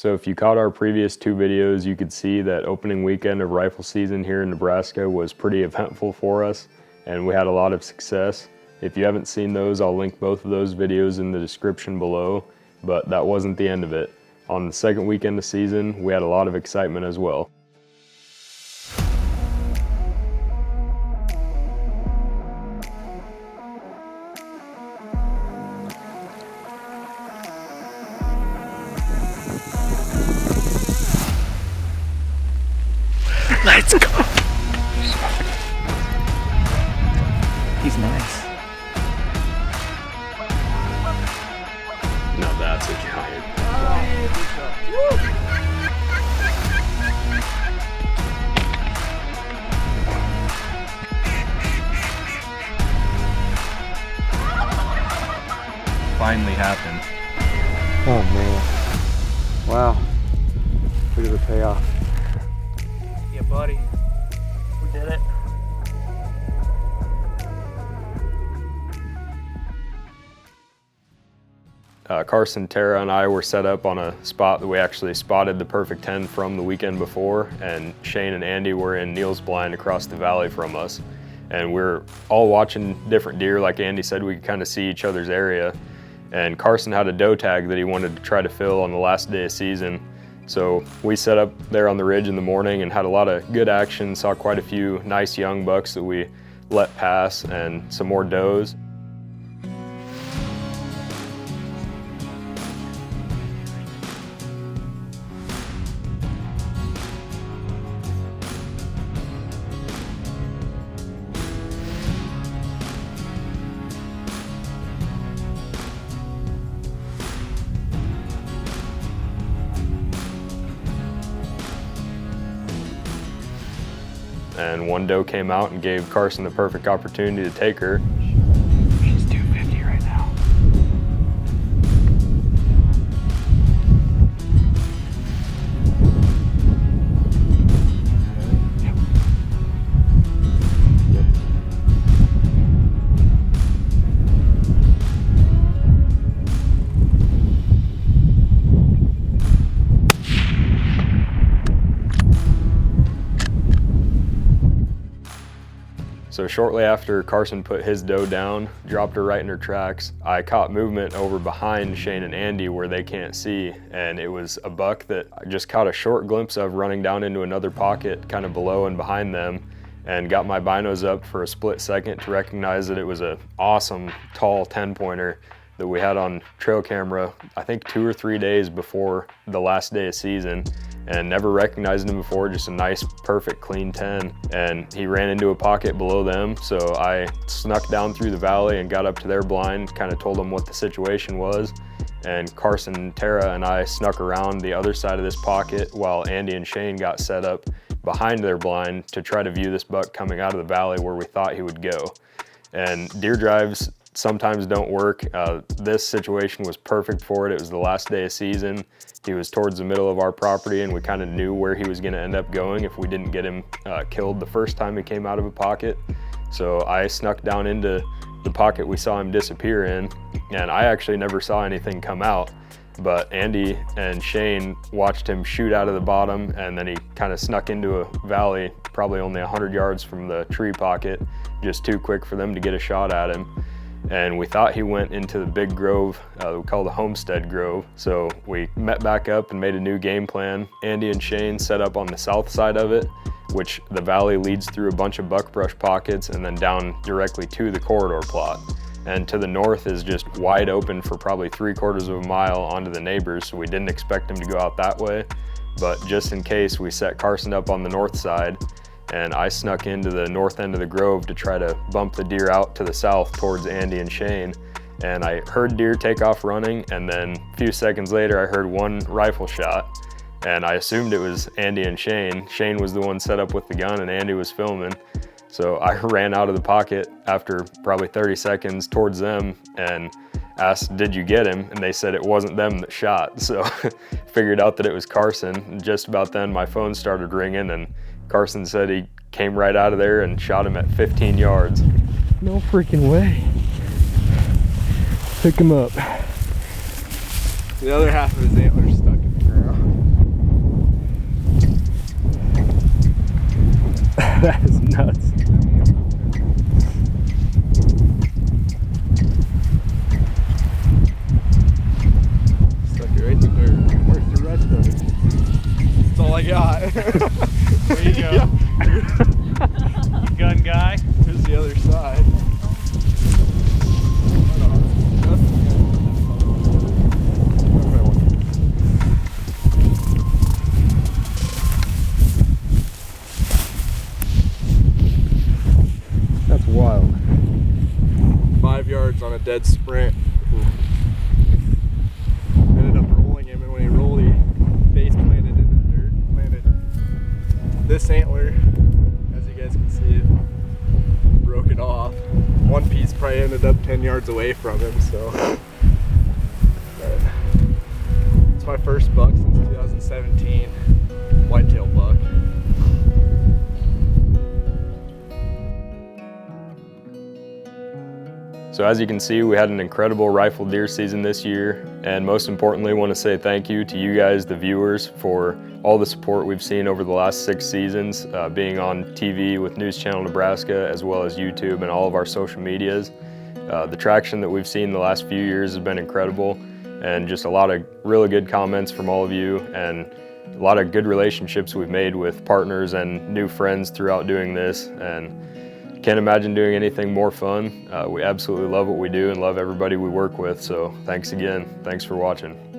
So if you caught our previous two videos, you could see that opening weekend of rifle season here in Nebraska was pretty eventful for us, and we had a lot of success. If you haven't seen those, I'll link both of those videos in the description below, but that wasn't the end of it. On the second weekend of season, we had a lot of excitement as well. Let's go! He's nice. Now that's a giant. Finally happened. Oh man. Wow. Look at the payoff. Yeah, buddy. We did it. Carsen, Tara, and I were set up on a spot that we actually spotted the perfect 10 from the weekend before, and Shane and Andy were in Neil's blind across the valley from us. And we're all watching different deer. Like Andy said, we could kind of see each other's area. And Carsen had a doe tag that he wanted to try to fill on the last day of season. So we set up there on the ridge in the morning and had a lot of good action, saw quite a few nice young bucks that we let pass and some more does. And one doe came out and gave Carsen the perfect opportunity to take her. She's 250 right now. So shortly after Carsen put his doe down, dropped her right in her tracks, I caught movement over behind Shane and Andy where they can't see, and it was a buck that I just caught a short glimpse of running down into another pocket kind of below and behind them, and got my binos up for a split second to recognize that it was an awesome tall 10-pointer that we had on trail camera, I think 2 or 3 days before the last day of season, and never recognized him before, just a nice, perfect, clean 10. And he ran into a pocket below them, so I snuck down through the valley and got up to their blind, kind of told them what the situation was. And Carsen, Tara, and I snuck around the other side of this pocket while Andy and Shane got set up behind their blind to try to view this buck coming out of the valley where we thought he would go. And deer drives sometimes don't work. This situation was perfect for it. It was the last day of season. He was towards the middle of our property, and we kind of knew where he was going to end up going if we didn't get him killed the first time he came out of a pocket. So I snuck down into the pocket we saw him disappear in, and I actually never saw anything come out, but Andy and Shane watched him shoot out of the bottom, and then he kind of snuck into a valley probably only 100 yards from the tree pocket, just too quick for them to get a shot at him. And we thought he went into the big grove we call the Homestead Grove. So we met back up and made a new game plan. Andy and Shane set up on the south side of it, which the valley leads through a bunch of buckbrush pockets and then down directly to the corridor plot. And to the north is just wide open for probably 3/4 of a mile onto the neighbors, so we didn't expect him to go out that way. But just in case, we set Carsen up on the north side, and I snuck into the north end of the grove to try to bump the deer out to the south towards Andy and Shane. And I heard deer take off running, and then a few seconds later I heard one rifle shot, and I assumed it was Andy and Shane. Shane was the one set up with the gun and Andy was filming. So I ran out of the pocket after probably 30 seconds towards them and asked, "Did you get him?" And they said it wasn't them that shot. So figured out that it was Carsen. And just about then my phone started ringing, and Carsen said he came right out of there and shot him at 15 yards. No freaking way. Pick him up. The other half of his antler's stuck in the ground. That is nuts. Stuck it right in the dirt. Where's the rest of it? That's all I got. There you go. You gun guy. Here's the other side. That's wild. 5 yards on a dead sprint. Ended up rolling him, and when he rolled, he face planted in the dirt. Planted this antler, as you guys can see, it broke it off. One piece probably ended up 10 yards away from him, so. But it's my first buck since 2017, whitetail buck. So as you can see, we had an incredible rifle deer season this year, and most importantly, want to say thank you to you guys, the viewers, for all the support we've seen over the last 6 seasons, being on TV with News Channel Nebraska, as well as YouTube and all of our social medias. The traction that we've seen the last few years has been incredible, and just a lot of really good comments from all of you, and a lot of good relationships we've made with partners and new friends throughout doing this. And can't imagine doing anything more fun. We absolutely love what we do and love everybody we work with. So thanks again. Thanks for watching.